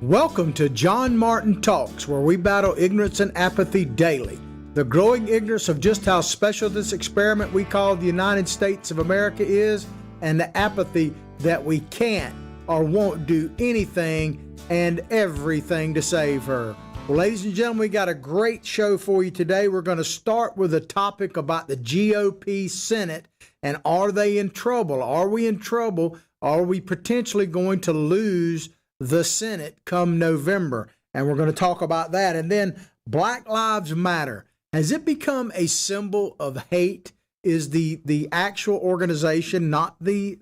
Welcome to John Martin Talks, where we battle ignorance and apathy daily. The growing ignorance of just how special this experiment we call the United States of America is, and the apathy that we can't or won't do anything and everything to save her. Well, ladies and gentlemen, we got a great show for you today. We're going to start with a topic about the GOP Senate, and are they in trouble? Are we in trouble? Are we potentially going to lose the Senate come November? And we're going to talk about that. And then Black Lives Matter. Has it become a symbol of hate? Is the actual organization, not the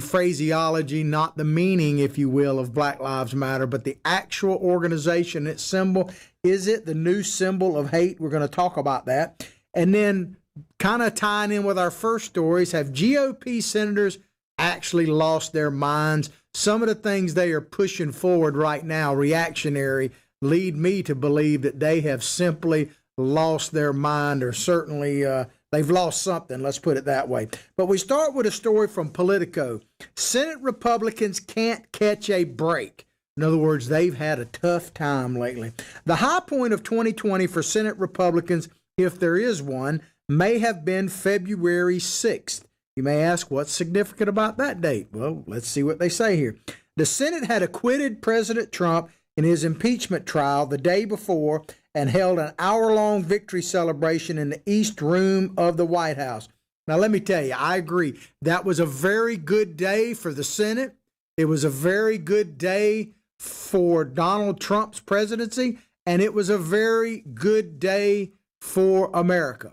phraseology, not the meaning, if you will, of Black Lives Matter, but the actual organization, its symbol, is it the new symbol of hate? We're going to talk about that. And then kind of tying in with our first stories, have GOP senators actually lost their minds? Some of the things they are pushing forward right now, reactionary, lead me to believe that they have simply lost their mind, or certainly they've lost something, let's put it that way. But we start with a story from Politico. Senate Republicans can't catch a break. In other words, they've had a tough time lately. The high point of 2020 for Senate Republicans, if there is one, may have been February 6th. You may ask, what's significant about that date? Well, let's see what they say here. The Senate had acquitted President Trump in his impeachment trial the day before and held an hour-long victory celebration in the East Room of the White House. Now, let me tell you, I agree. That was a very good day for the Senate. It was a very good day for Donald Trump's presidency, and it was a very good day for America.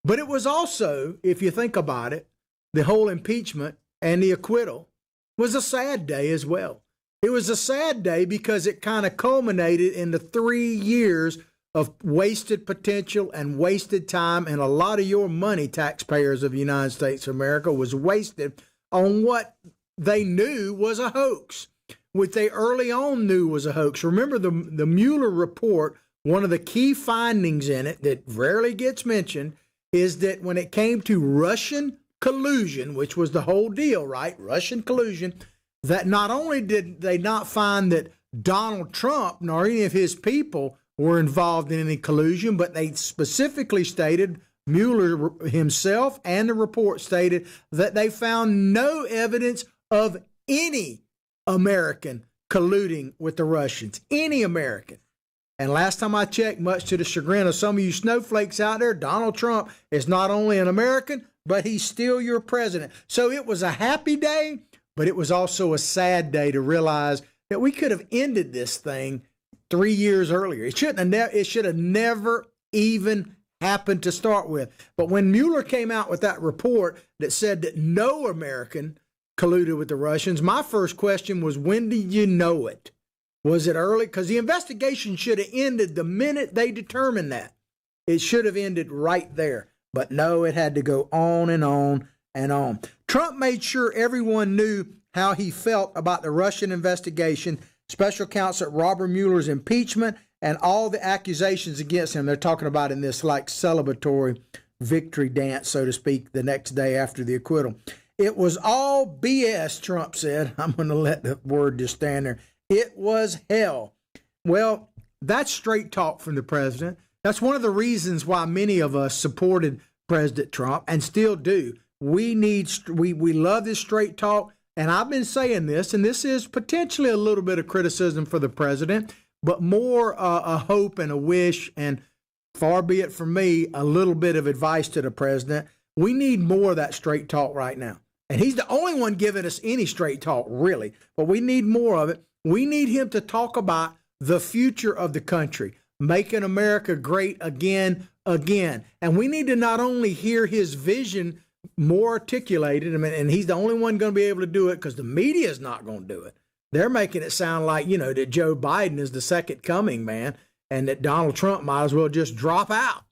But it was also, if you think about it, the whole impeachment and the acquittal was a sad day as well. It was a sad day because it kind of culminated in the 3 years of wasted potential and wasted time, and a lot of your money, taxpayers of the United States of America, was wasted on what they knew was a hoax, what they early on knew was a hoax. Remember the Mueller report, one of the key findings in it that rarely gets mentioned is that when it came to Russian collusion, which was the whole deal, right? Russian collusion, that not only did they not find that Donald Trump nor any of his people were involved in any collusion, but they specifically stated, Mueller himself and the report stated, that they found no evidence of any American colluding with the Russians, any American. And last time I checked, much to the chagrin of some of you snowflakes out there, Donald Trump is not only an American, but he's still your president. So it was a happy day, but it was also a sad day to realize that we could have ended this thing 3 years earlier. It should have never even happened to start with. But when Mueller came out with that report that said that no American colluded with the Russians, my first question was, when did you know it? Was it early? Because the investigation should have ended the minute they determined that. It should have ended right there. But no, it had to go on and on and on. Trump made sure everyone knew how he felt about the Russian investigation, Special Counsel Robert Mueller's impeachment, and all the accusations against him. They're talking about in this like celebratory victory dance, so to speak, the next day after the acquittal. It was all BS, Trump said. I'm going to let the word just stand there. It was hell. Well, that's straight talk from the president. That's one of the reasons why many of us supported President Trump and still do. We love this straight talk. And I've been saying this, and this is potentially a little bit of criticism for the president, but more a hope and a wish, and far be it from me, a little bit of advice to the president. We need more of that straight talk right now. And he's the only one giving us any straight talk, really. But we need more of it. We need him to talk about the future of the country, making America great again. And we need to not only hear his vision more articulated, and he's the only one going to be able to do it because the media is not going to do it. They're making it sound like, that Joe Biden is the second coming, man, and that Donald Trump might as well just drop out.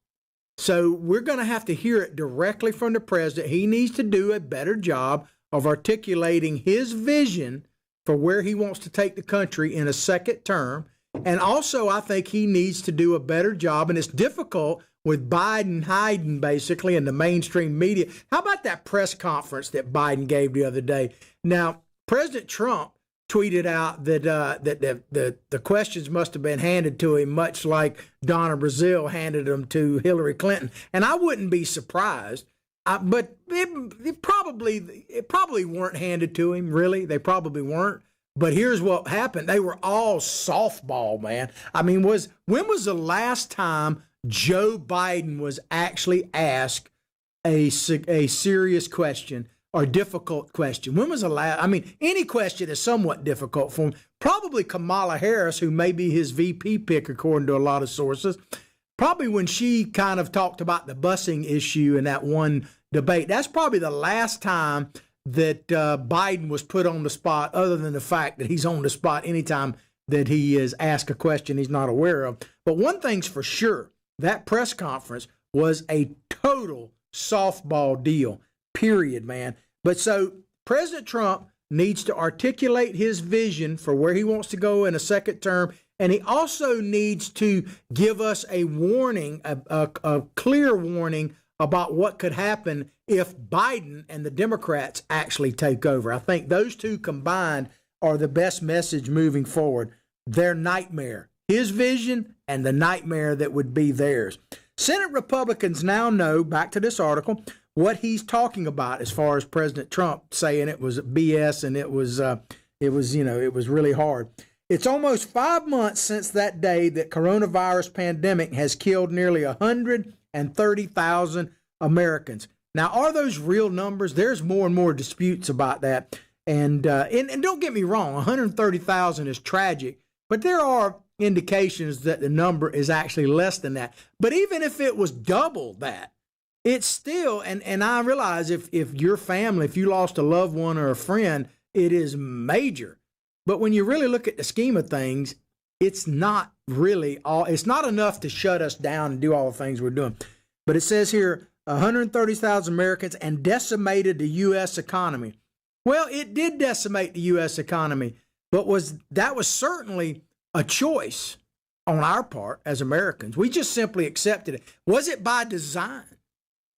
So we're going to have to hear it directly from the president. He needs to do a better job of articulating his vision for where he wants to take the country in a second term. And also, I think he needs to do a better job, and it's difficult with Biden hiding basically in the mainstream media. How about that press conference that Biden gave the other day? Now, President Trump tweeted out that the questions must have been handed to him much like Donna Brazile handed them to Hillary Clinton, and I wouldn't be surprised. But it probably weren't handed to him. Really, they probably weren't. But here's what happened: they were all softball, man. I mean, when was the last time Joe Biden was actually asked a serious question or difficult question? When was the last? I mean, any question is somewhat difficult for him. Probably Kamala Harris, who may be his VP pick, according to a lot of sources. Probably when she kind of talked about the busing issue in that one debate. That's probably the last time that Biden was put on the spot, other than the fact that he's on the spot anytime that he is asked a question he's not aware of. But one thing's for sure, that press conference was a total softball deal, period, man. But so President Trump needs to articulate his vision for where he wants to go in a second term. And he also needs to give us a warning, a clear warning about what could happen if Biden and the Democrats actually take over. I think those two combined are the best message moving forward. Their nightmare, his vision, and the nightmare that would be theirs. Senate Republicans now know, back to this article, what he's talking about as far as President Trump saying it was BS and it was really hard. It's almost 5 months since that day that coronavirus pandemic has killed nearly 130,000 Americans. Now, are those real numbers? There's more and more disputes about that. And don't get me wrong, 130,000 is tragic, but there are indications that the number is actually less than that. But even if it was double that, it's still, and I realize if your family, if you lost a loved one or a friend, it is major. But when you really look at the scheme of things, it's not really it's not enough to shut us down and do all the things we're doing. But it says here, 130,000 Americans and decimated the U.S. economy. Well, it did decimate the U.S. economy, but that was certainly a choice on our part as Americans. We just simply accepted it. Was it by design?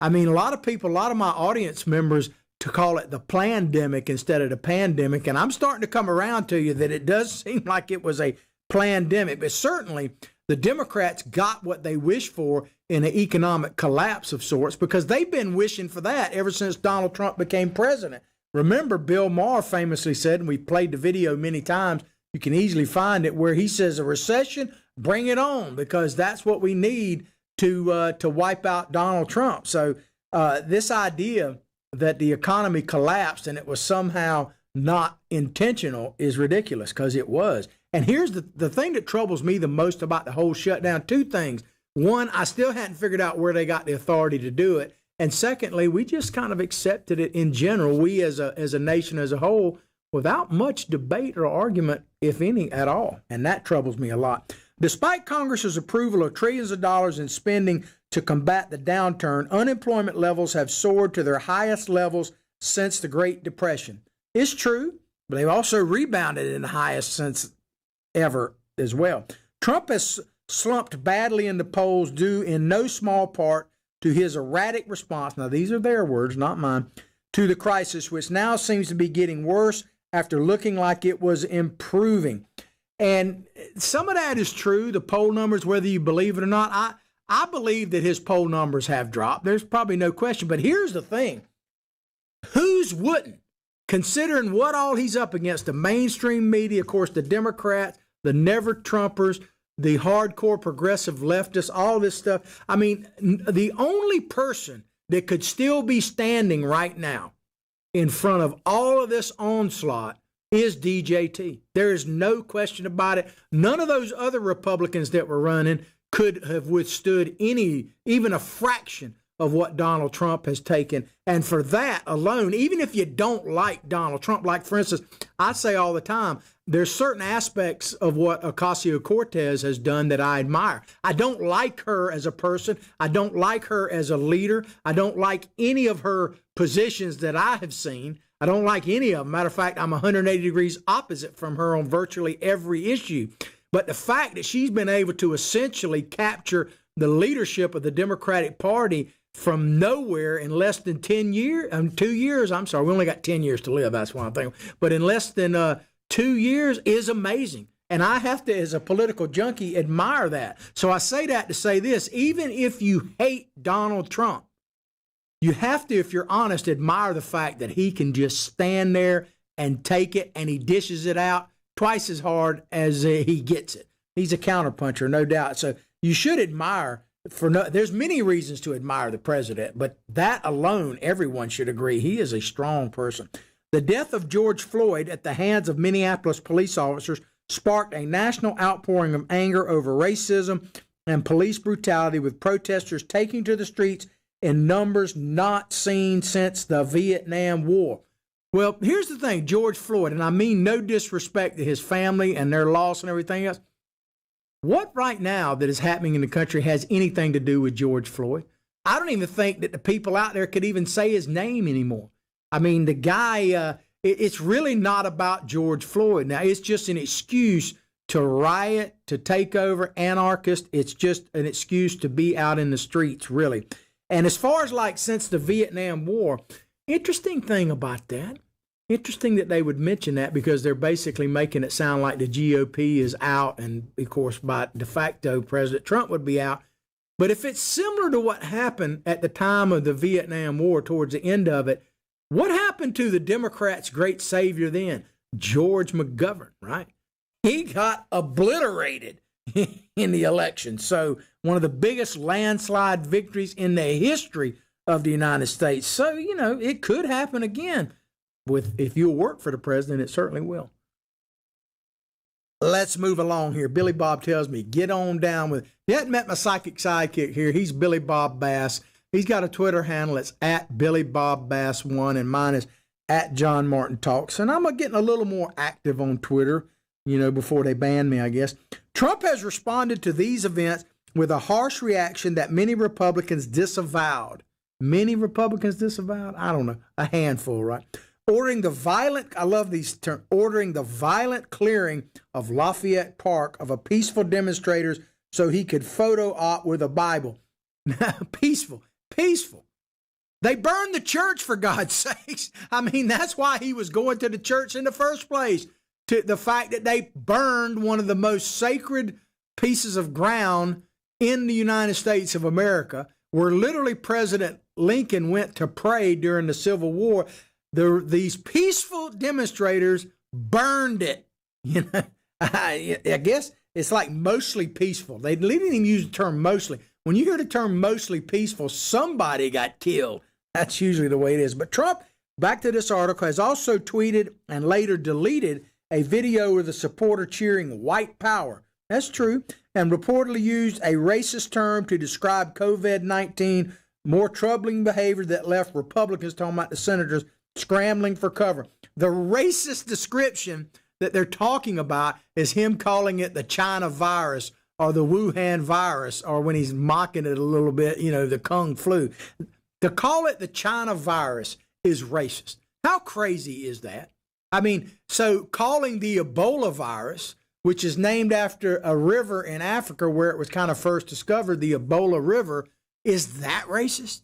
I mean, a lot of my audience members to call it the plandemic instead of the pandemic. And I'm starting to come around to you that it does seem like it was a plandemic, but certainly the Democrats got what they wished for in an economic collapse of sorts, because they've been wishing for that ever since Donald Trump became president. Remember, Bill Maher famously said, and we played the video many times, you can easily find it, where he says a recession, bring it on, because that's what we need to wipe out Donald Trump. So this idea that the economy collapsed and it was somehow not intentional is ridiculous, because it was. And here's the thing that troubles me the most about the whole shutdown. Two things. One, I still hadn't figured out where they got the authority to do it. And secondly, we just kind of accepted it in general, we as a nation as a whole, without much debate or argument, if any, at all. And that troubles me a lot. Despite Congress's approval of trillions of dollars in spending to combat the downturn, unemployment levels have soared to their highest levels since the Great Depression. It's true, but they've also rebounded in the highest since ever as well. Trump has slumped badly in the polls due in no small part to his erratic response, now these are their words, not mine, to the crisis, which now seems to be getting worse after looking like it was improving. And some of that is true, the poll numbers, whether you believe it or not. I believe that his poll numbers have dropped. There's probably no question. But here's the thing. Whose wouldn't? Considering what all he's up against, the mainstream media, of course, the Democrats, the never-Trumpers, the hardcore progressive leftists, all this stuff. I mean, the only person that could still be standing right now in front of all of this onslaught is DJT. There is no question about it. None of those other Republicans that were running could have withstood even a fraction of what Donald Trump has taken. And for that alone, even if you don't like Donald Trump, like, for instance, I say all the time, there's certain aspects of what Ocasio-Cortez has done that I admire. I don't like her as a person. I don't like her as a leader. I don't like any of her positions that I have seen. I don't like any of them. Matter of fact, I'm 180 degrees opposite from her on virtually every issue. But the fact that she's been able to essentially capture the leadership of the Democratic Party from nowhere in less than 2 years, I'm sorry, we only got 10 years to live, that's what I'm thinking. But in less than 2 years is amazing. And I have to, as a political junkie, admire that. So I say that to say this: even if you hate Donald Trump, you have to, if you're honest, admire the fact that he can just stand there and take it, and he dishes it out twice as hard as he gets it. He's a counterpuncher, no doubt. So you should admire. There's many reasons to admire the president, but that alone, everyone should agree, he is a strong person. The death of George Floyd at the hands of Minneapolis police officers sparked a national outpouring of anger over racism and police brutality, with protesters taking to the streets in numbers not seen since the Vietnam War. Well, here's the thing, George Floyd, and I mean no disrespect to his family and their loss and everything else. What right now that is happening in the country has anything to do with George Floyd? I don't even think that the people out there could even say his name anymore. I mean, the guy, it's really not about George Floyd. Now, it's just an excuse to riot, to take over, anarchist. It's just an excuse to be out in the streets, really. And as far as like since the Vietnam War, interesting thing about that. Interesting that they would mention that, because they're basically making it sound like the GOP is out, and of course by de facto President Trump would be out. But if it's similar to what happened at the time of the Vietnam War, towards the end of it, what happened to the Democrats' great savior then? George McGovern, right? He got obliterated in the election. So one of the biggest landslide victories in the history of the United States. So, you know, it could happen again. If you'll work for the president, it certainly will. Let's move along here. Billy Bob tells me, get on down with, you hadn't met my psychic sidekick here. He's Billy Bob Bass. He's got a Twitter handle. It's at Billy Bob Bass 1, and mine is at John Martin Talks. And I'm getting a little more active on Twitter, you know, before they ban me, I guess. Trump has responded to these events with a harsh reaction that many Republicans disavowed. Many Republicans disavowed? I don't know, a handful, right? Ordering the violent, I love these terms, ordering the violent clearing of Lafayette Park of a peaceful demonstrators so he could photo op with a Bible. Peaceful. They burned the church, for God's sakes. I mean, that's why he was going to the church in the first place. To the fact that they burned one of the most sacred pieces of ground in the United States of America, where literally President Lincoln went to pray during the Civil War. These peaceful demonstrators burned it. You know, I guess it's like mostly peaceful. They didn't even use the term mostly. When you hear the term mostly peaceful, somebody got killed. That's usually the way it is. But Trump, back to this article, has also tweeted and later deleted a video with a supporter cheering white power. That's true. And reportedly used a racist term to describe COVID-19, more troubling behavior that left Republicans, talking about the senators, scrambling for cover. The racist description that they're talking about is him calling it the China virus or the Wuhan virus, or when he's mocking it a little bit, you know, the Kung flu. To call it the China virus is racist. How crazy is that? I mean, so calling the Ebola virus, which is named after a river in Africa where it was kind of first discovered, the Ebola River, is that racist?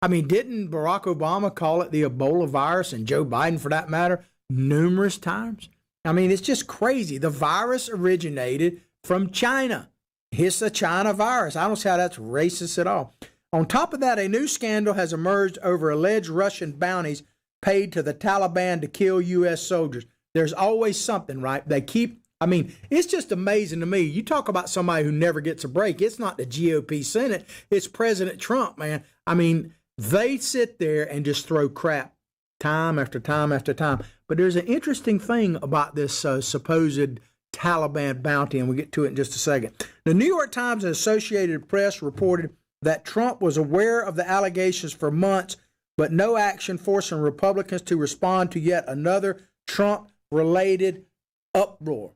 I mean, didn't Barack Obama call it the Ebola virus, and Joe Biden for that matter, numerous times? I mean, it's just crazy. The virus originated from China. It's a China virus. I don't see how that's racist at all. On top of that, a new scandal has emerged over alleged Russian bounties paid to the Taliban to kill U.S. soldiers. There's always something, right? They keep, I mean, it's just amazing to me. You talk about somebody who never gets a break. It's not the GOP Senate. It's President Trump, man. I mean, they sit there and just throw crap time after time after time. But there's an interesting thing about this supposed Taliban bounty, and we'll get to it in just a second. The New York Times and Associated Press reported that Trump was aware of the allegations for months, but no action forcing Republicans to respond to yet another Trump-related uproar.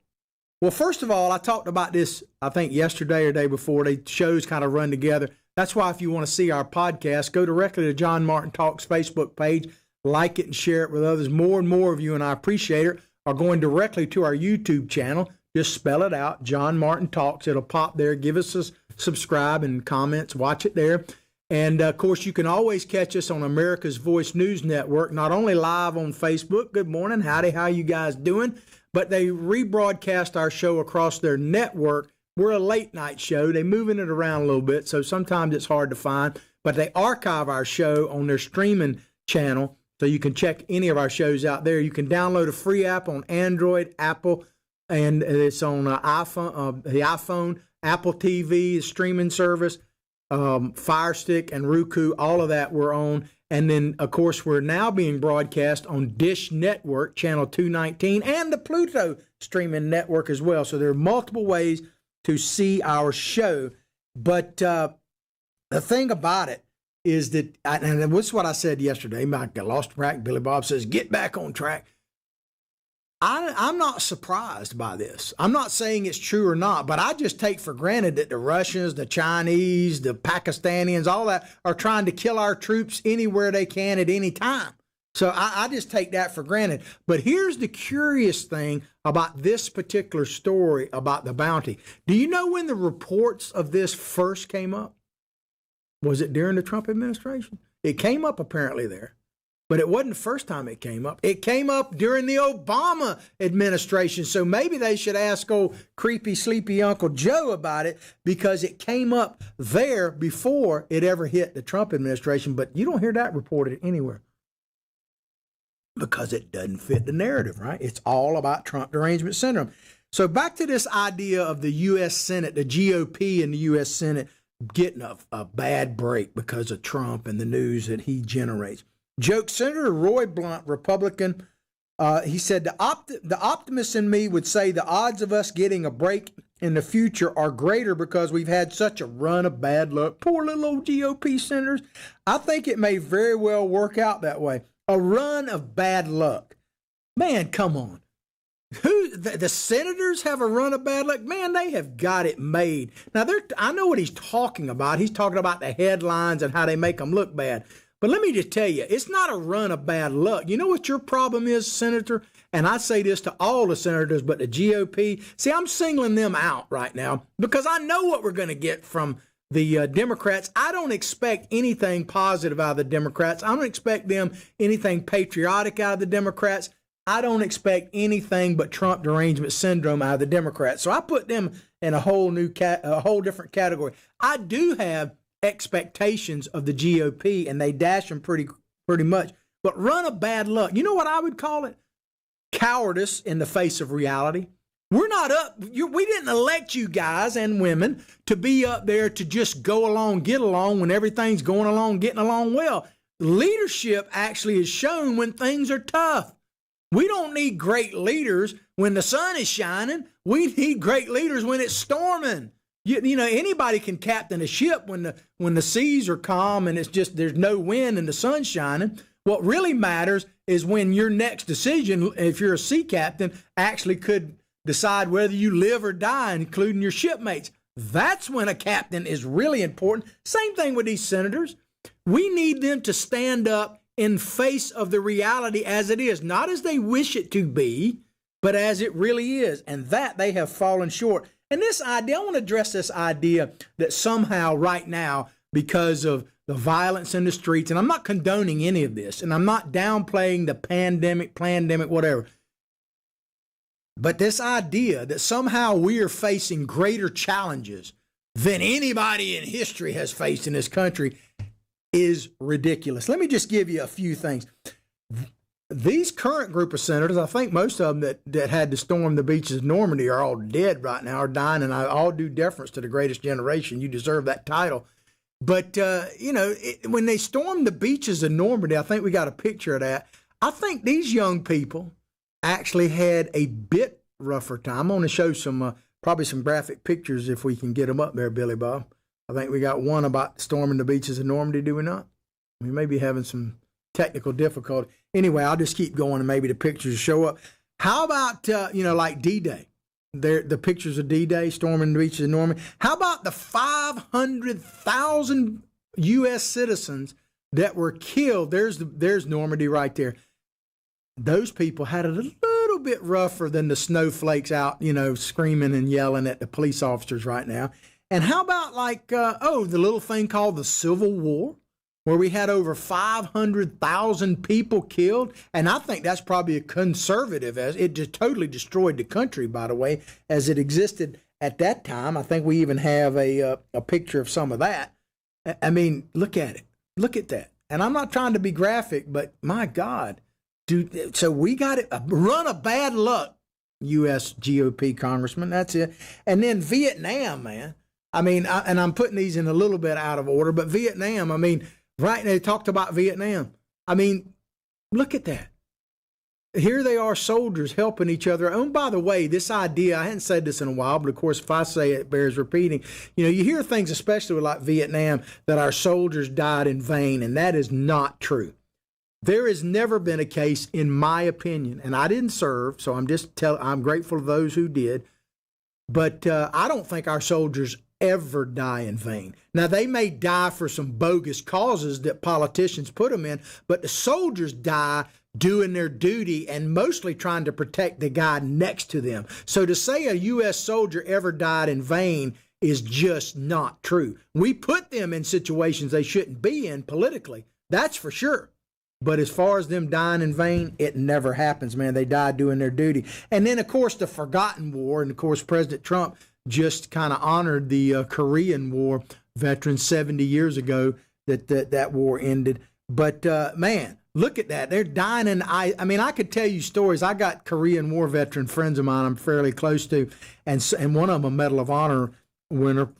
Well, first of all, I talked about this, I think, yesterday or day before. The shows kind of run together. That's why if you want to see our podcast, go directly to John Martin Talks Facebook page, like it and share it with others. More and more of you, and I appreciate it, are going directly to our YouTube channel. Just spell it out, John Martin Talks. It'll pop there. Give us a subscribe and comments. Watch it there. And, of course, you can always catch us on America's Voice News Network, not only live on Facebook. Good morning. Howdy. How you guys doing? but they rebroadcast our show across their network. We're a late night show. They're moving it around a little bit, so sometimes it's hard to find, but they archive our show on their streaming channel, so you can check any of our shows out there. You can download a free app on Android, Apple, and it's on iPhone, the iPhone, Apple TV, streaming service, Fire Stick, and Roku. All of that we're on. And then, of course, we're now being broadcast on Dish Network, channel 219, and the Pluto streaming network as well. So there are multiple ways to see our show. But the thing about it is that, and this is what I said yesterday, I got lost track. Billy Bob says, get back on track. I'm not surprised by this. I'm not saying it's true or not, but I just take for granted that the Russians, the Chinese, the Pakistanians, all that are trying to kill our troops anywhere they can at any time. So I just take that for granted. But here's the curious thing about this particular story about the bounty. Do you know when the reports of this first came up? Was it during the Trump administration? It came up apparently there. But it wasn't the first time it came up. It came up during the Obama administration. So maybe they should ask old creepy, sleepy Uncle Joe about it, because it came up there before it ever hit the Trump administration. But you don't hear that reported anywhere because it doesn't fit the narrative, right? It's all about Trump derangement syndrome. So back to this idea of the U.S. Senate, the GOP and the U.S. Senate getting a bad break because of Trump and the news that he generates. Joke Senator Roy Blunt, Republican, he said, the optimist in me would say the odds of us getting a break in the future are greater because we've had such a run of bad luck. Poor little old GOP senators. I think it may very well work out that way. A run of bad luck. Man, come on. The senators have a run of bad luck? Man, they have got it made. Now, I know what he's talking about. He's talking about the headlines and how they make them look bad. But let me just tell you, it's not a run of bad luck. You know what your problem is, Senator? And I say this to all the senators, but the GOP. See, I'm singling them out right now because I know what we're going to get from the Democrats. I don't expect anything positive out of the Democrats. I don't expect them anything patriotic out of the Democrats. I don't expect anything but Trump derangement syndrome out of the Democrats. So I put them in a whole different category. I do have expectations of the GOP, and they dash them pretty much. But run of bad luck. You know what I would call it? Cowardice in the face of reality. We're not we didn't elect you guys and women to be up there to just go along, get along when everything's going along, getting along well. Leadership actually is shown when things are tough. We don't need great leaders when the sun is shining. We need great leaders when it's storming. You know, anybody can captain a ship when the seas are calm and it's just there's no wind and the sun's shining. What really matters is when your next decision, if you're a sea captain, actually could decide whether you live or die, including your shipmates. That's when a captain is really important. Same thing with these senators. We need them to stand up in face of the reality as it is, not as they wish it to be, but as it really is. And that they have fallen short. And this idea, I want to address this idea that somehow right now, because of the violence in the streets, and I'm not condoning any of this, and I'm not downplaying the pandemic, whatever. But this idea that somehow we are facing greater challenges than anybody in history has faced in this country is ridiculous. Let me just give you a few things. These current group of senators, I think most of them that had to storm the beaches of Normandy are all dead right now, are dying, and I all do deference to the greatest generation. You deserve that title. But, when they stormed the beaches of Normandy, I think we got a picture of that. I think these young people actually had a bit rougher time. I'm going to show probably some graphic pictures if we can get them up there, Billy Bob. I think we got one about storming the beaches of Normandy, do we not? We may be having some technical difficulty. Anyway, I'll just keep going and maybe the pictures show up. How about, like D-Day? The pictures of D-Day, storming the beaches of Normandy. How about the 500,000 U.S. citizens that were killed? There's Normandy right there. Those people had it a little bit rougher than the snowflakes out, screaming and yelling at the police officers right now. And how about the little thing called the Civil War? where we had over 500,000 people killed. And I think that's probably a conservative, as it just totally destroyed the country, by the way, as it existed at that time. I think we even have a picture of some of that. I mean, look at it. Look at that. And I'm not trying to be graphic, but my God, dude. So we got it. A run of bad luck, U.S. GOP congressman. That's it. And then Vietnam, man. I mean, and I'm putting these in a little bit out of order, but Vietnam, I mean, right, they talked about Vietnam. I mean, look at that. Here they are, soldiers helping each other. Oh, and by the way, this idea, I hadn't said this in a while, but of course, if I say it, it bears repeating. You know, you hear things, especially with like Vietnam, that our soldiers died in vain, and that is not true. There has never been a case, in my opinion, and I didn't serve, so I'm grateful to those who did, but I don't think our soldiers ever die in vain. Now, they may die for some bogus causes that politicians put them in, but the soldiers die doing their duty and mostly trying to protect the guy next to them. So to say a U.S. soldier ever died in vain is just not true. We put them in situations they shouldn't be in politically, that's for sure. But as far as them dying in vain, it never happens, man. They die doing their duty. And then, of course, the forgotten war, and of course, President Trump just kind of honored the Korean War veterans 70 years ago that war ended. But, man, look at that. They're dying in I mean, I could tell you stories. I got Korean War veteran friends of mine I'm fairly close to, and one of them a Medal of Honor winner,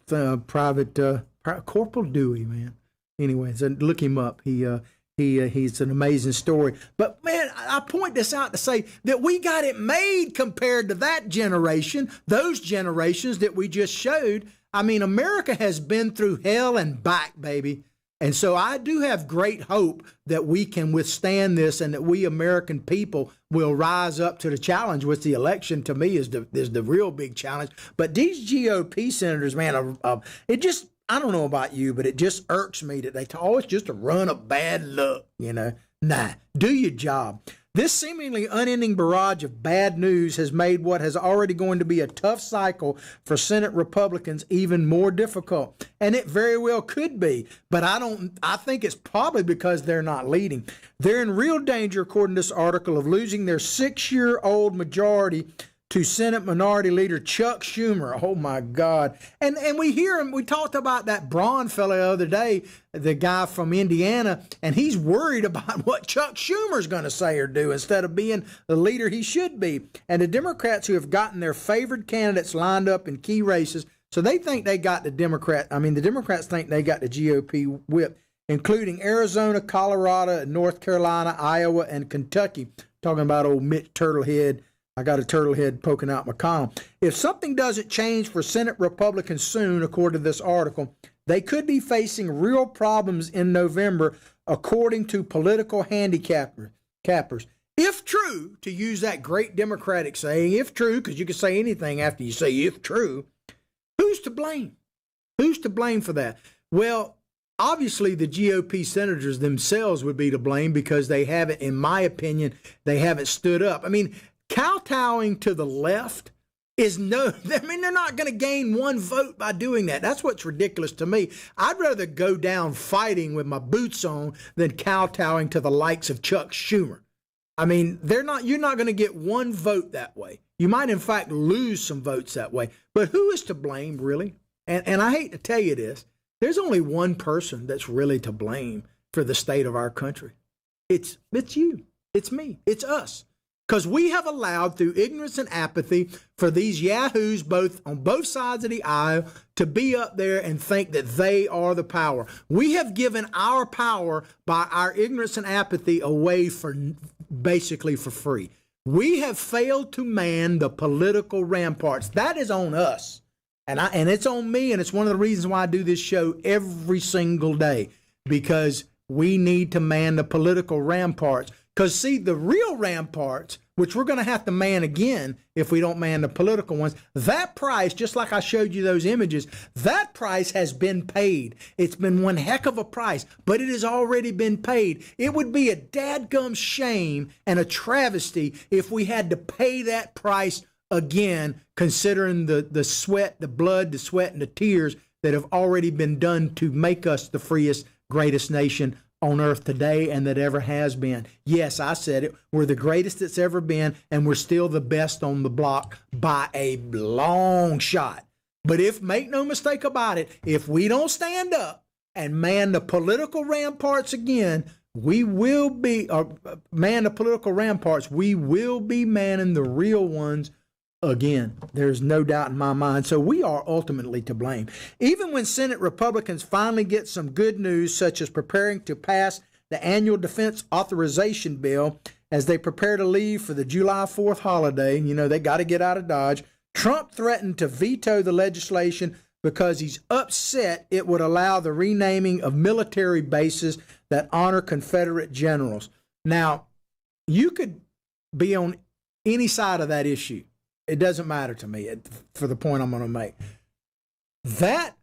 Corporal Dewey, man. Anyway, so look him up. He's an amazing story. But, man, I point this out to say that we got it made compared to that generation, those generations that we just showed. I mean, America has been through hell and back, baby. And so I do have great hope that we can withstand this and that we American people will rise up to the challenge, which the election to me is the real big challenge. But these GOP senators, man, it just, I don't know about you, but it just irks me that they it's just a run of bad luck, you know. Nah, do your job. This seemingly unending barrage of bad news has made what has already going to be a tough cycle for Senate Republicans even more difficult. And it very well could be, but I think it's probably because they're not leading. They're in real danger, according to this article, of losing their 6-year-old majority to Senate Minority Leader Chuck Schumer. Oh, my God. And we hear him. We talked about that Braun fellow the other day, the guy from Indiana, and he's worried about what Chuck Schumer's going to say or do instead of being the leader he should be. And the Democrats who have gotten their favored candidates lined up in key races, so they think they got the Democrats think they got the GOP whip, including Arizona, Colorado, North Carolina, Iowa, and Kentucky. Talking about old Mitch Turtlehead. I got a turtle head poking out McConnell. If something doesn't change for Senate Republicans soon, according to this article, they could be facing real problems in November, according to political handicappers. If true, to use that great Democratic saying, if true, because you can say anything after you say if true, who's to blame? Who's to blame for that? Well, obviously, the GOP senators themselves would be to blame because they haven't, in my opinion, they haven't stood up. I mean, kowtowing to the left they're not going to gain one vote by doing that. That's what's ridiculous to me. I'd rather go down fighting with my boots on than kowtowing to the likes of Chuck Schumer. I mean, you're not going to get one vote that way. You might, in fact, lose some votes that way. But who is to blame, really? And I hate to tell you this, there's only one person that's really to blame for the state of our country. It's you. It's me. It's us. Because we have allowed, through ignorance and apathy, for these yahoos on both sides of the aisle to be up there and think that they are the power. We have given our power by our ignorance and apathy away basically for free. We have failed to man the political ramparts. That is on us. And it's on me, and it's one of the reasons why I do this show every single day, because we need to man the political ramparts. Because, see, the real ramparts, which we're going to have to man again if we don't man the political ones, that price, just like I showed you those images, that price has been paid. It's been one heck of a price, but it has already been paid. It would be a dadgum shame and a travesty if we had to pay that price again, considering the sweat, the blood, the sweat, and the tears that have already been done to make us the freest greatest nation on earth today and that ever has been. Yes, I said it. We're the greatest it's ever been, and we're still the best on the block by a long shot. But make no mistake about it, if we don't stand up and man the political ramparts again, we will be manning the real ones again. There's no doubt in my mind. So we are ultimately to blame. Even when Senate Republicans finally get some good news, such as preparing to pass the annual defense authorization bill as they prepare to leave for the July 4th holiday, they got to get out of Dodge, Trump threatened to veto the legislation because he's upset it would allow the renaming of military bases that honor Confederate generals. Now, you could be on any side of that issue. It doesn't matter to me for the point I'm going to make. That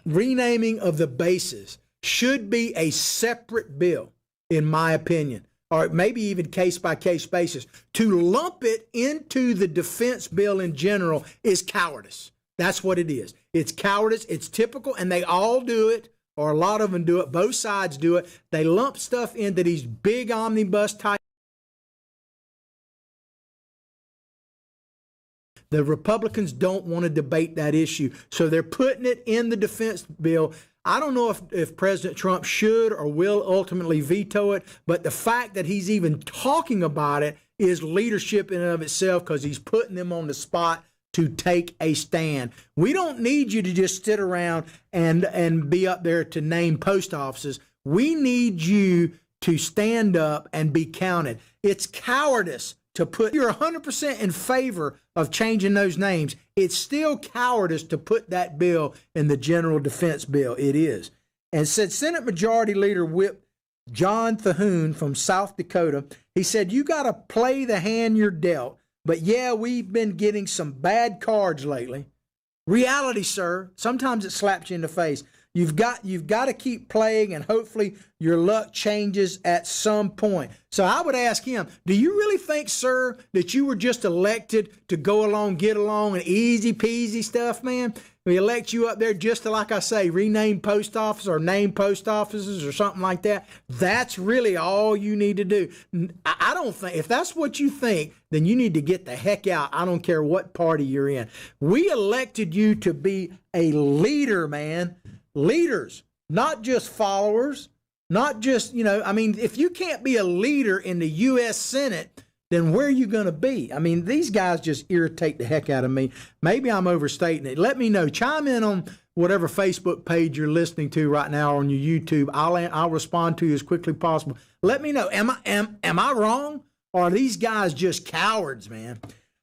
renaming of the bases should be a separate bill, in my opinion, or maybe even case-by-case basis. To lump it into the defense bill in general is cowardice. That's what it is. It's cowardice. It's typical, and they all do it, or a lot of them do it. Both sides do it. They lump stuff into these big omnibus type. The Republicans don't want to debate that issue, so they're putting it in the defense bill. I don't know if President Trump should or will ultimately veto it, but the fact that he's even talking about it is leadership in and of itself, because he's putting them on the spot to take a stand. We don't need you to just sit around and be up there to name post offices. We need you to stand up and be counted. It's cowardice to put, you're 100% in favor of changing those names. It's still cowardice to put that bill in the general defense bill. It is. And said Senate Majority Leader Whip John Thune from South Dakota, he said, you got to play the hand you're dealt. But yeah, we've been getting some bad cards lately. Reality, sir. Sometimes it slaps you in the face. You've got to keep playing, and hopefully your luck changes at some point. So I would ask him, do you really think, sir, that you were just elected to go along, get along, and easy peasy stuff, man? We elect you up there just to, like I say, rename post office or name post offices or something like that. That's really all you need to do. I don't think, if that's what you think, then you need to get the heck out. I don't care what party you're in. We elected you to be a leader, man. Leaders, not just followers, not just, if you can't be a leader in the U.S. Senate, then where are you going to be? I mean, these guys just irritate the heck out of me. Maybe I'm overstating it. Let me know. Chime in on whatever Facebook page you're listening to right now on your YouTube. I'll respond to you as quickly as possible. Let me know. Am I wrong? Or are these guys just cowards, man?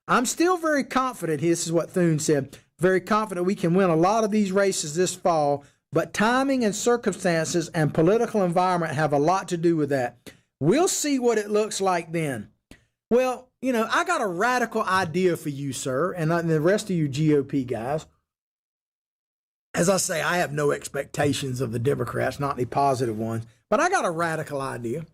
I'm still very confident. This is what Thune said. Very confident we can win a lot of these races this fall, but timing and circumstances and political environment have a lot to do with that. We'll see what it looks like then. Well, I got a radical idea for you, sir, and the rest of you GOP guys. As I say, I have no expectations of the Democrats, not any positive ones, but I got a radical idea.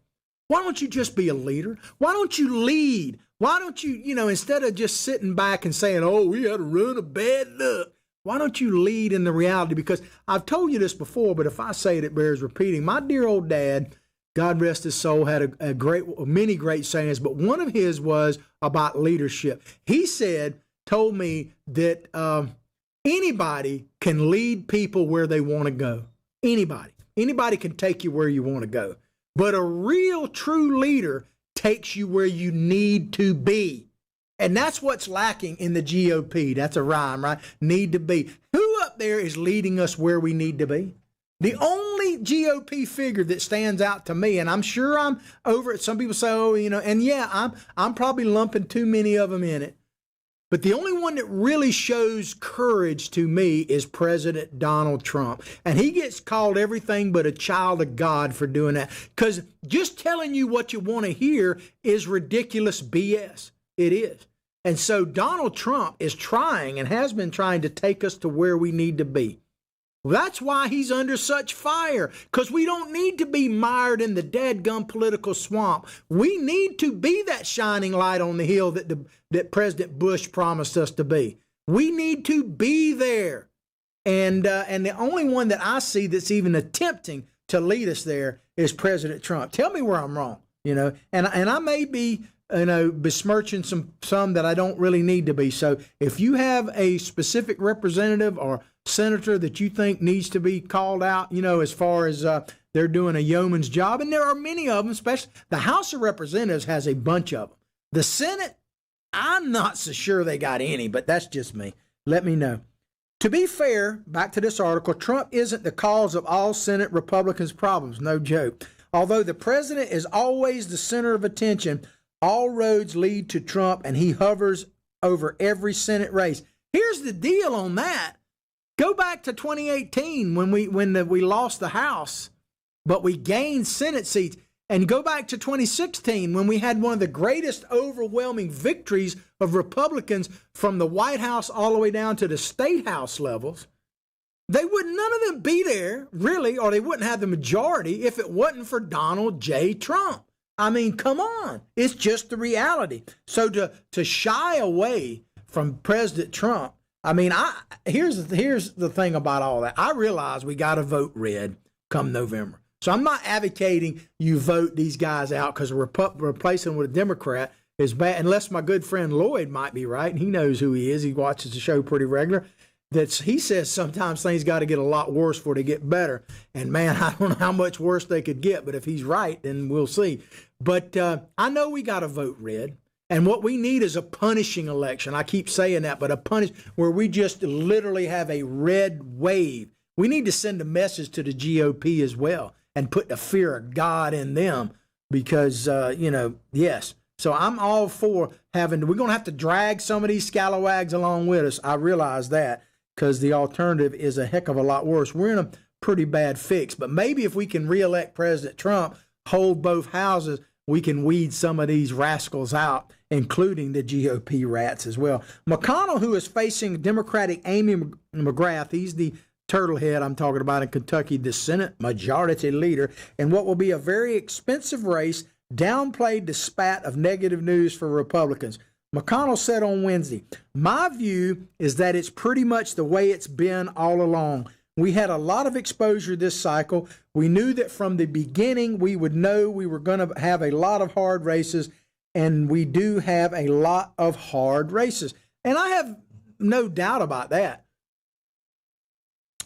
Why don't you just be a leader? Why don't you lead? Why don't you, instead of just sitting back and saying, oh, we had a run of bad luck, why don't you lead in the reality? Because I've told you this before, but if I say it, it bears repeating. My dear old dad, God rest his soul, had many great sayings, but one of his was about leadership. He told me that anybody can lead people where they want to go. Anybody can take you where you want to go. But a real, true leader takes you where you need to be. And that's what's lacking in the GOP. That's a rhyme, right? Need to be. Who up there is leading us where we need to be? The only GOP figure that stands out to me, and I'm sure I'm over it. Some people say, oh, and yeah, I'm probably lumping too many of them in it. But the only one that really shows courage to me is President Donald Trump. And he gets called everything but a child of God for doing that. Because just telling you what you want to hear is ridiculous BS. It is. And so Donald Trump is trying and has been trying to take us to where we need to be. Well, that's why he's under such fire, because we don't need to be mired in the dadgum political swamp. We need to be that shining light on the hill that President Bush promised us to be. We need to be there. And the only one that I see that's even attempting to lead us there is President Trump. Tell me where I'm wrong, and I may be, besmirching some that I don't really need to be. So if you have a specific representative or senator that you think needs to be called out, as far as they're doing a yeoman's job, and there are many of them, especially the House of Representatives has a bunch of them. The Senate, I'm not so sure they got any, but that's just me. Let me know. To be fair, back to this article, Trump isn't the cause of all Senate Republicans' problems, no joke. Although the president is always the center of attention, all roads lead to Trump, and he hovers over every Senate race. Here's the deal on that. Go back to 2018 when we lost the House, but we gained Senate seats. And go back to 2016 when we had one of the greatest overwhelming victories of Republicans from the White House all the way down to the state house levels. None of them be there, really, or they wouldn't have the majority if it wasn't for Donald J. Trump. I mean, come on. It's just the reality. So to shy away from President Trump, I mean, here's the thing about all that. I realize we got to vote red come November. So I'm not advocating you vote these guys out because replacing them with a Democrat is bad, unless my good friend Lloyd might be right. He knows who he is. He watches the show pretty regular. He says sometimes things got to get a lot worse before they get better. And, man, I don't know how much worse they could get, but if he's right, then we'll see. But I know we got to vote red. And what we need is a punishing election. I keep saying that, but a where we just literally have a red wave. We need to send a message to the GOP as well and put the fear of God in them because, yes. So I'm all for we're going to have to drag some of these scalawags along with us. I realize that because the alternative is a heck of a lot worse. We're in a pretty bad fix, but maybe if we can reelect President Trump, hold both houses, we can weed some of these rascals out, including the GOP rats as well. McConnell, who is facing Democratic Amy McGrath, he's the turtlehead I'm talking about in Kentucky, the Senate Majority Leader, in what will be a very expensive race, downplayed the spat of negative news for Republicans. McConnell said on Wednesday, "My view is that it's pretty much the way it's been all along. We had a lot of exposure this cycle. We knew that from the beginning we would know we were going to have a lot of hard races, and we do have a lot of hard races." And I have no doubt about that.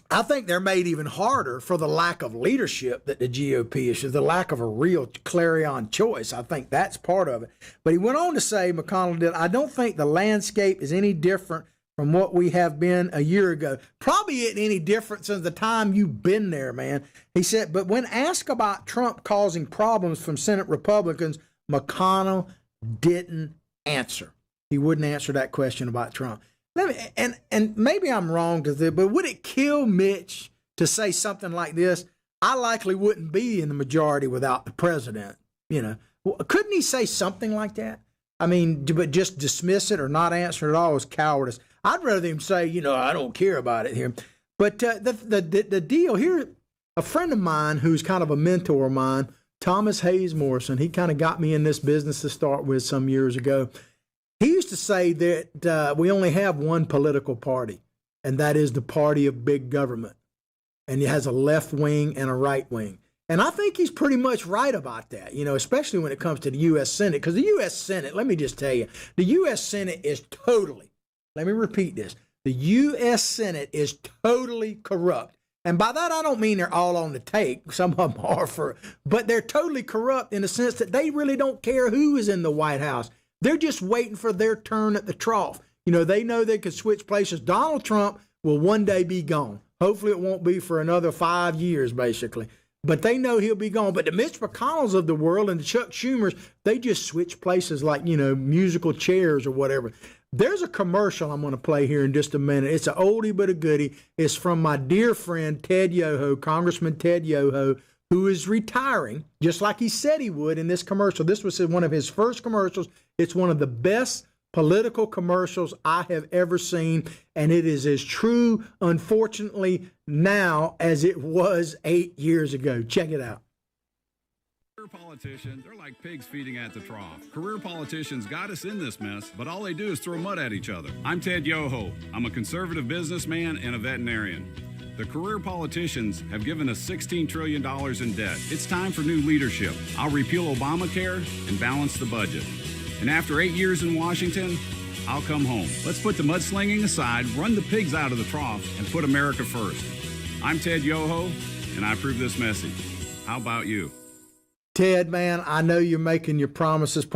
I think they're made even harder for the lack of leadership that the GOP is, the lack of a real clarion choice. I think that's part of it. But he went on to say, McConnell did, "I don't think the landscape is any different from what we have been a year ago." Probably isn't any different since the time you've been there, man. He said, but when asked about Trump causing problems from Senate Republicans, McConnell didn't answer. He wouldn't answer that question about Trump. And maybe I'm wrong to this, but would it kill Mitch to say something like this? I likely wouldn't be in the majority without the president. Couldn't he say something like that? I mean, but just dismiss it or not answer at all is cowardice. I'd rather him say, I don't care about it here. But the deal here, a friend of mine who's kind of a mentor of mine, Thomas Hayes Morrison, he kind of got me in this business to start with some years ago. He used to say that we only have one political party, and that is the party of big government. And it has a left wing and a right wing. And I think he's pretty much right about that, especially when it comes to the U.S. Senate. Because the U.S. Senate, let me just tell you, the U.S. Senate is totally, let me repeat this, the U.S. Senate is totally corrupt. And by that, I don't mean they're all on the take. Some of them are, but they're totally corrupt in the sense that they really don't care who is in the White House. They're just waiting for their turn at the trough. They know they could switch places. Donald Trump will one day be gone. Hopefully it won't be for another 5 years, basically. But they know he'll be gone. But the Mitch McConnells of the world and the Chuck Schumers, they just switch places like, musical chairs or whatever. There's a commercial I'm going to play here in just a minute. It's an oldie but a goodie. It's from my dear friend Ted Yoho, Congressman Ted Yoho, who is retiring, just like he said he would in this commercial. This was one of his first commercials. It's one of the best political commercials I have ever seen, and it is as true, unfortunately, now as it was 8 years ago. Check it out. Career politicians, they're like pigs feeding at the trough. Career politicians got us in this mess, but all they do is throw mud at each other. I'm Ted Yoho. I'm a conservative businessman and a veterinarian. The career politicians have given us $16 trillion in debt. It's time for new leadership. I'll repeal Obamacare and balance the budget. And after 8 years in Washington, I'll come home. Let's put the mudslinging aside, run the pigs out of the trough, and put America first. I'm Ted Yoho, and I approve this message. How about you? Ted, man, I know you're making your promises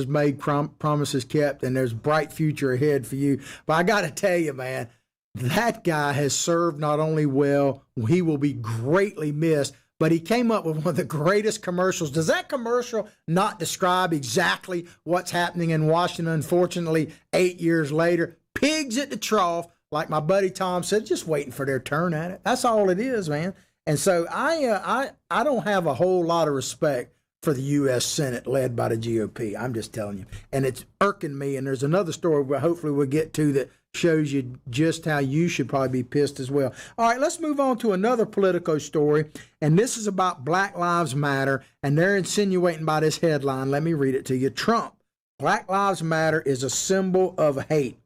made, promises kept, and there's a bright future ahead for you. But I got to tell you, man, that guy has served not only well, he will be greatly missed, but he came up with one of the greatest commercials. Does that commercial not describe exactly what's happening in Washington, unfortunately, 8 years later? Pigs at the trough, like my buddy Tom said, just waiting for their turn at it. That's all it is, man. And so I don't have a whole lot of respect for the U.S. Senate led by the GOP. I'm just telling you. And it's irking me. And there's another story where hopefully we'll get to that shows you just how you should probably be pissed as well. All right, let's move on to another Politico story. And this is about Black Lives Matter. And they're insinuating by this headline. Let me read it to you. Trump, Black Lives Matter is a symbol of hate.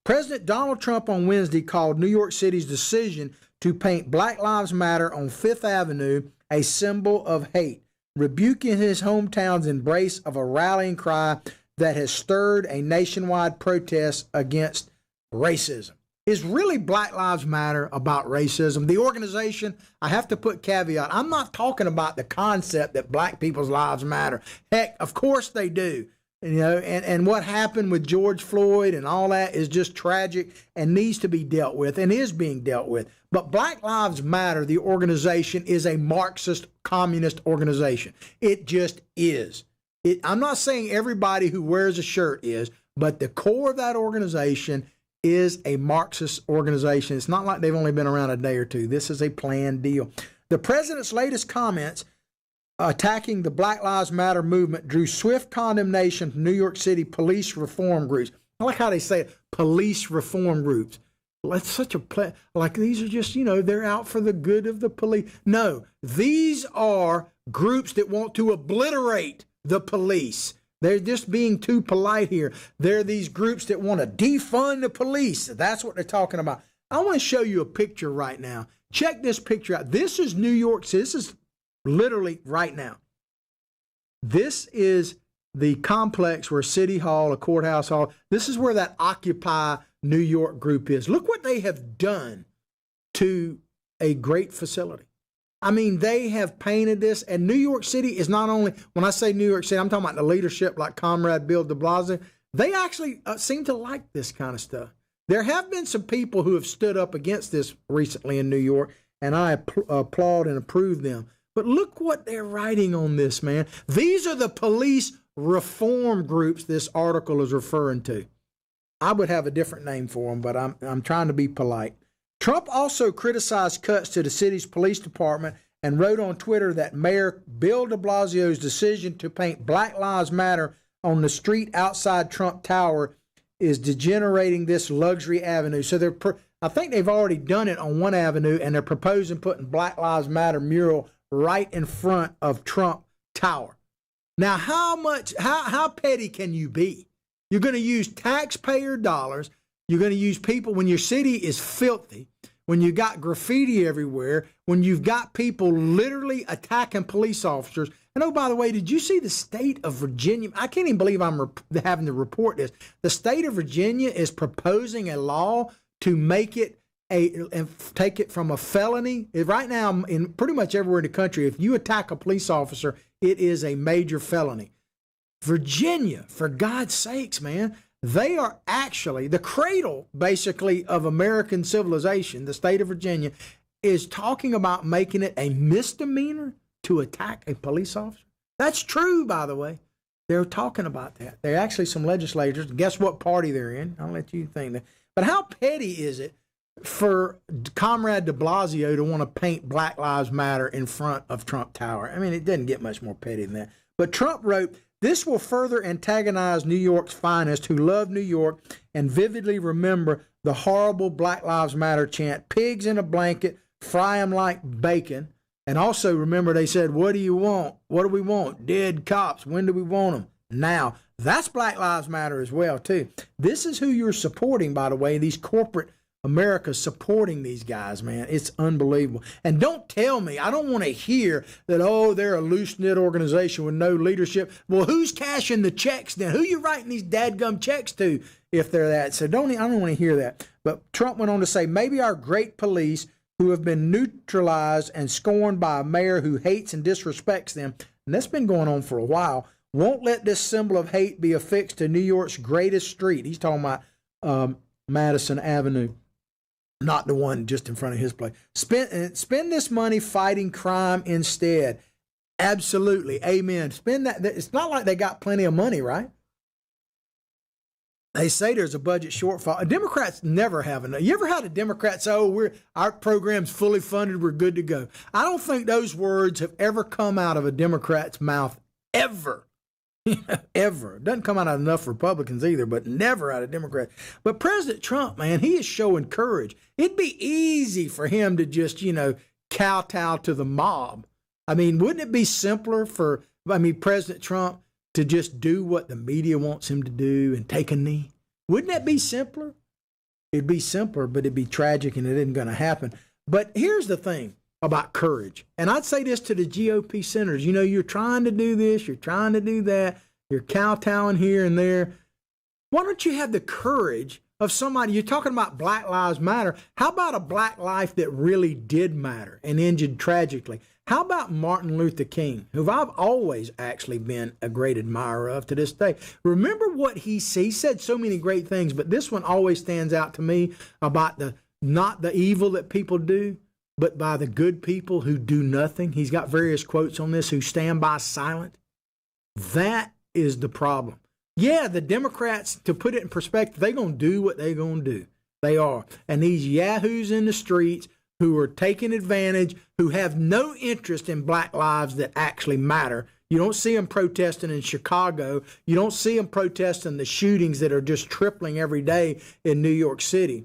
President Donald Trump on Wednesday called New York City's decision to paint Black Lives Matter on Fifth Avenue a symbol of hate, rebuking his hometown's embrace of a rallying cry that has stirred a nationwide protest against racism. Is really Black Lives Matter about racism? The organization, I have to put caveat, I'm not talking about the concept that black people's lives matter. Heck, of course they do. You know, and what happened with George Floyd and all that is just tragic and needs to be dealt with and is being dealt with. But Black Lives Matter, the organization, is a Marxist communist organization. It just is. I'm not saying everybody who wears a shirt is, but the core of that organization is a Marxist organization. It's not like they've only been around a day or two. This is a planned deal. The president's latest comments attacking the Black Lives Matter movement drew swift condemnation from New York City police reform groups. I like how they say it, police reform groups. That's such a like these are just, you know, they're out for the good of the police. No, these are groups that want to obliterate the police. They're just being too polite here. They're these groups that want to defund the police. That's what they're talking about. I want to show you a picture right now. Check this picture out. This is New York City. This is literally right now. This is the complex where City Hall, a courthouse hall, this is where that Occupy New York group is. Look what they have done to a great facility. I mean, they have painted this, and New York City is not only, when I say New York City, I'm talking about the leadership like Comrade Bill de Blasio. They actually seem to like this kind of stuff. There have been some people who have stood up against this recently in New York, and I applaud and approve them. But look what they're writing on this, man. These are the police reform groups this article is referring to. I would have a different name for them, but I'm trying to be polite. Trump also criticized cuts to the city's police department and wrote on Twitter that Mayor Bill de Blasio's decision to paint Black Lives Matter on the street outside Trump Tower is degenerating this luxury avenue. So I think they've already done it on one avenue, and they're proposing putting Black Lives Matter mural right in front of Trump Tower. Now, how petty can you be? You're going to use taxpayer dollars. You're going to use people when your city is filthy, when you got graffiti everywhere, when you've got people literally attacking police officers. And oh, by the way, did you see the state of Virginia? I can't even believe I'm having to report this. The state of Virginia is proposing a law to make it and take it from a felony. Right now, in pretty much everywhere in the country, if you attack a police officer, it is a major felony. Virginia, for God's sakes, man, they are actually the cradle, basically, of American civilization. The state of Virginia is talking about making it a misdemeanor to attack a police officer. That's true, by the way. They're talking about that. They're actually some legislators. Guess what party they're in? I'll let you think that. But how petty is it for Comrade de Blasio to want to paint Black Lives Matter in front of Trump Tower? I mean, it doesn't get much more petty than that. But Trump wrote, "This will further antagonize New York's finest who love New York and vividly remember the horrible Black Lives Matter chant, pigs in a blanket, fry them like bacon." And also remember they said, what do you want? What do we want? Dead cops. When do we want them? Now. That's Black Lives Matter as well, too. This is who you're supporting, by the way, these corporate America supporting these guys, man. It's unbelievable. And don't tell me, I don't want to hear that, oh, they're a loose-knit organization with no leadership. Well, who's cashing the checks then? Who you writing these dadgum checks to if they're that? So I don't want to hear that. But Trump went on to say, maybe our great police, who have been neutralized and scorned by a mayor who hates and disrespects them, and that's been going on for a while, won't let this symbol of hate be affixed to New York's greatest street. He's talking about Madison Avenue. Not the one just in front of his place. Spend this money fighting crime instead. Absolutely. Amen. Spend that. It's not like they got plenty of money, right? They say there's a budget shortfall. Democrats never have enough. You ever had a Democrat say, oh, our program's fully funded, we're good to go? I don't think those words have ever come out of a Democrat's mouth, ever. Ever. It doesn't come out of enough Republicans either, but never out of Democrats. But President Trump, man, he is showing courage. It'd be easy for him to just, kowtow to the mob. I mean, wouldn't it be simpler for, President Trump to just do what the media wants him to do and take a knee? Wouldn't that be simpler? It'd be simpler, but it'd be tragic and it isn't going to happen. But here's the thing about courage. And I'd say this to the GOP senators. You're trying to do this, you're trying to do that, you're kowtowing here and there. Why don't you have the courage of somebody? You're talking about Black Lives Matter. How about a black life that really did matter and ended tragically? How about Martin Luther King, who I've always actually been a great admirer of to this day? Remember what he said so many great things, but this one always stands out to me about not the evil that people do, but by the good people who do nothing. He's got various quotes on this, who stand by silent. That is the problem. Yeah, the Democrats, to put it in perspective, they're going to do what they're going to do. They are. And these yahoos in the streets who are taking advantage, who have no interest in black lives that actually matter. You don't see them protesting in Chicago. You don't see them protesting the shootings that are just tripling every day in New York City.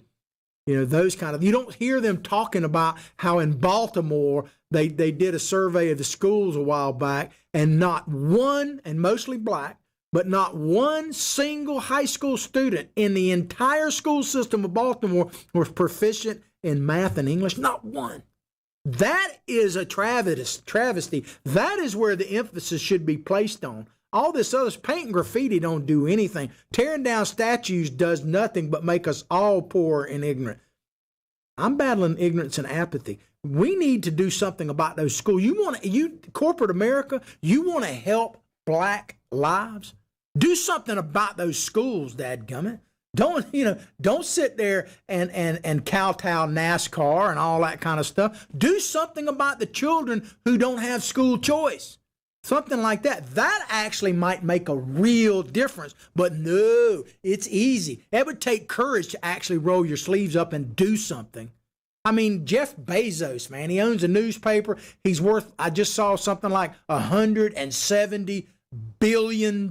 Those kind of, you don't hear them talking about how in Baltimore they did a survey of the schools a while back, and not one, and mostly black, but not one single high school student in the entire school system of Baltimore was proficient in math and English. Not one. That is a travesty. That is where the emphasis should be placed on. All this other paint and graffiti don't do anything. Tearing down statues does nothing but make us all poor and ignorant. I'm battling ignorance and apathy. We need to do something about those schools. Corporate America, you want to help black lives? Do something about those schools, dadgummit. Don't sit there and kowtow NASCAR and all that kind of stuff. Do something about the children who don't have school choice. Something like that. That actually might make a real difference. But no, it's easy. It would take courage to actually roll your sleeves up and do something. Jeff Bezos, man, he owns a newspaper. He's worth, I just saw something like $170 billion.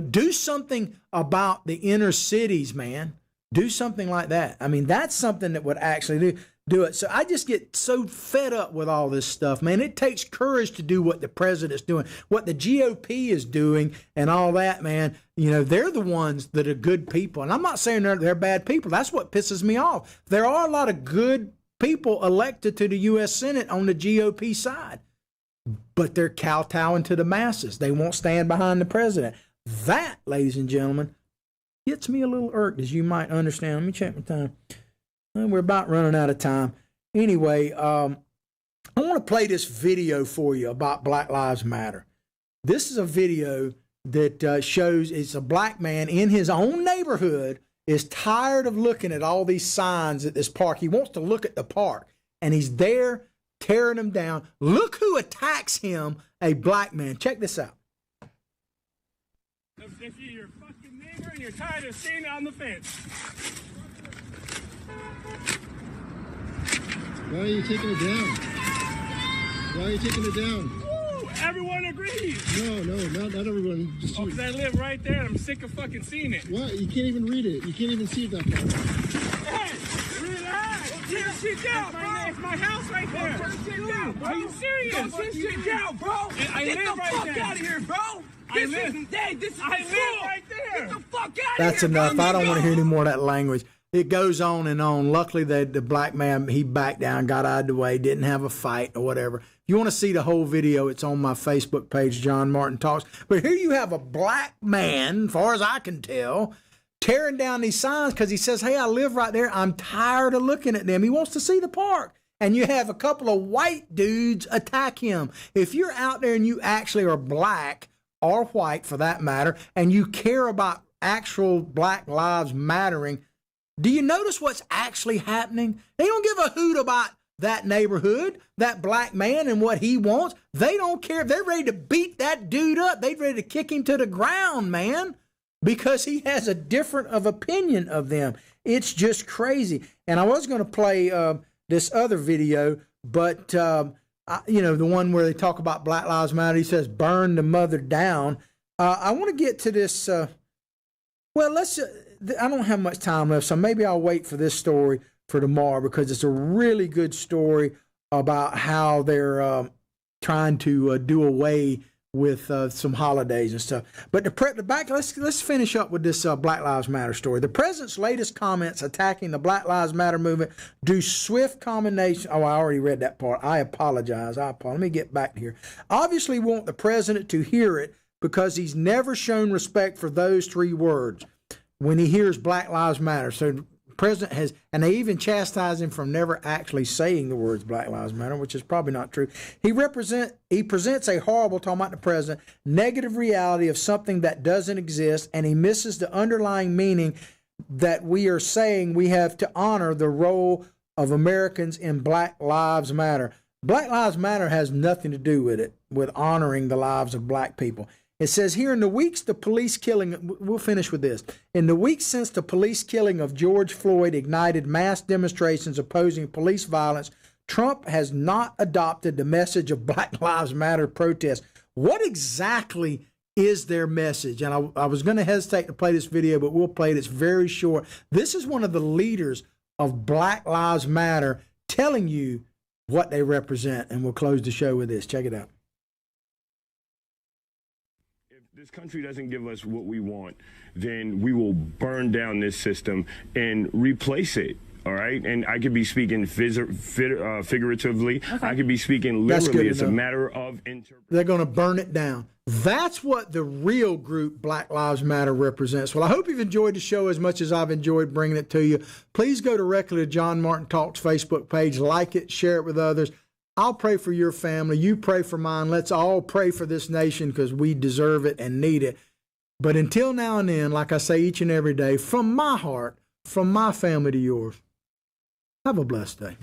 Do something about the inner cities, man. Do something like that. That's something that would actually do it. So I just get so fed up with all this stuff, man. It takes courage to do what the president's doing, what the GOP is doing and all that, man. They're the ones that are good people. And I'm not saying they're bad people. That's what pisses me off. There are a lot of good people elected to the U.S. Senate on the GOP side, but they're kowtowing to the masses. They won't stand behind the president. That, ladies and gentlemen, gets me a little irked, as you might understand. Let me check my time. We're about running out of time. Anyway, I want to play this video for you about Black Lives Matter. This is a video that shows it's a black man in his own neighborhood is tired of looking at all these signs at this park. He wants to look at the park, and he's there tearing them down. Look who attacks him, a black man. Check this out. If you're your fucking neighbor and you're tired of seeing it on the fence. Why are you taking it down? Why are you taking it down? Woo! Everyone agrees. No, not everyone. Just because I live right there and I'm sick of fucking seeing it. What? You can't even read it. You can't even see it that far. Hey, relax. Turn shit down, bro. It's my house right there. Turn shit down, bro. Are you serious? Turn shit down, bro. Get the fuck out of here, bro. I live right there. Get the fuck out of here. That's enough. I don't want to hear any more of that language. it goes on and on. Luckily, the black man, he backed down, got out of the way, didn't have a fight or whatever. If you want to see the whole video, it's on my Facebook page, John Martin Talks. But here you have a black man, as far as I can tell, tearing down these signs because he says, hey, I live right there. I'm tired of looking at them. He wants to see the park. And you have a couple of white dudes attack him. If you're out there and you actually are black or white for that matter, and you care about actual Black Lives Mattering, do you notice what's actually happening? They don't give a hoot about that neighborhood, that black man and what he wants. They don't care. They're ready to beat that dude up. They're ready to kick him to the ground, man, because he has a different of opinion of them. It's just crazy. And I was going to play this other video, but, you know, the one where they talk about Black Lives Matter. He says, burn the mother down. I want to get to this. Well, I don't have much time left, so maybe I'll wait for this story for tomorrow because it's a really good story about how they're trying to do away with some holidays and stuff. But let's finish up with this Black Lives Matter story. The president's latest comments attacking the Black Lives Matter movement do swift condemnation. Oh, I already read that part. I apologize. Let me get back here. Obviously want the president to hear it because he's never shown respect for those three words when he hears Black Lives Matter. So the president has, and they even chastise him for never actually saying the words Black Lives Matter, which is probably not true. He presents a horrible, talking about the president, negative reality of something that doesn't exist, and he misses the underlying meaning that we are saying we have to honor the role of Americans in Black Lives Matter. Black Lives Matter has nothing to do with it, with honoring the lives of black people. It says here, in the weeks the police killing, we'll finish with this. In the weeks since the police killing of George Floyd ignited mass demonstrations opposing police violence, Trump has not adopted the message of Black Lives Matter protests. What exactly is their message? And I was going to hesitate to play this video, but we'll play it. It's very short. This is one of the leaders of Black Lives Matter telling you what they represent. And we'll close the show with this. Check it out. This country doesn't give us what we want, then we will burn down this system and replace it. All right. And I could be speaking figuratively. Okay. I could be speaking literally. It's a matter of interpretation. They're going to burn it down. That's what the real group Black Lives Matter represents. Well, I hope you've enjoyed the show as much as I've enjoyed bringing it to you. Please go directly to John Martin Talks Facebook page, like it, share it with others. I'll pray for your family. You pray for mine. Let's all pray for this nation because we deserve it and need it. But until now and then, like I say each and every day, from my heart, from my family to yours, have a blessed day.